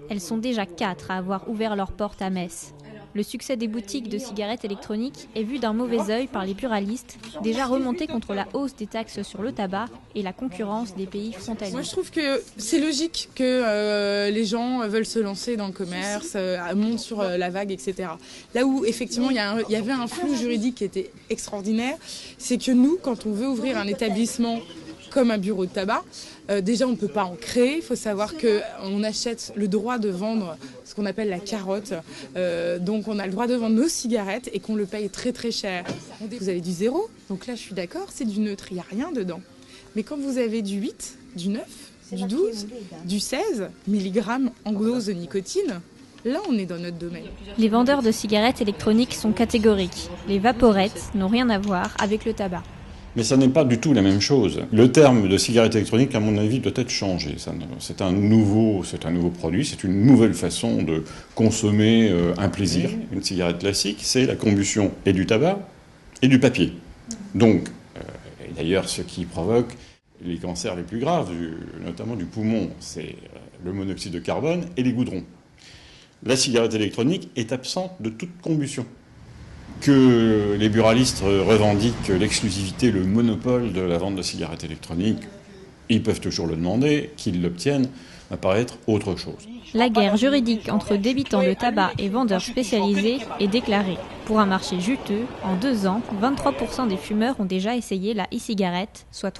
Elles sont déjà 4 à avoir ouvert leurs portes à Metz. Le succès des boutiques de cigarettes électroniques est vu d'un mauvais œil par les buralistes, déjà remontés contre la hausse des taxes sur le tabac et la concurrence des pays frontaliers. Moi je trouve que c'est logique que les gens veulent se lancer dans le commerce, montent sur la vague, etc. Là où effectivement il y avait un flou juridique qui était extraordinaire, c'est que nous, quand on veut ouvrir un établissement comme un bureau de tabac, déjà on ne peut pas en créer. Il faut savoir qu'on achète le droit de vendre ce qu'on appelle la carotte. Donc on a le droit de vendre nos cigarettes et qu'on le paye très très cher. Vous avez du 0, donc là je suis d'accord, c'est du neutre, il n'y a rien dedans. Mais quand vous avez du 8, du 9, du 12, du 16 mg en dose de nicotine, là on est dans notre domaine. Les vendeurs de cigarettes électroniques sont catégoriques. Les vaporettes n'ont rien à voir avec le tabac. Mais ça n'est pas du tout la même chose. Le terme de cigarette électronique, à mon avis, doit être changé. C'est un nouveau produit, c'est une nouvelle façon de consommer un plaisir. Une cigarette classique, c'est la combustion et du tabac et du papier. Donc, et d'ailleurs, ce qui provoque les cancers les plus graves, notamment du poumon, c'est le monoxyde de carbone et les goudrons. La cigarette électronique est absente de toute combustion. Que les buralistes revendiquent l'exclusivité, le monopole de la vente de cigarettes électroniques, ils peuvent toujours le demander, qu'ils l'obtiennent, apparaît être autre chose. La guerre juridique entre débitants de tabac et vendeurs spécialisés est déclarée. Pour un marché juteux, en 2 ans, 23% des fumeurs ont déjà essayé la e-cigarette, soit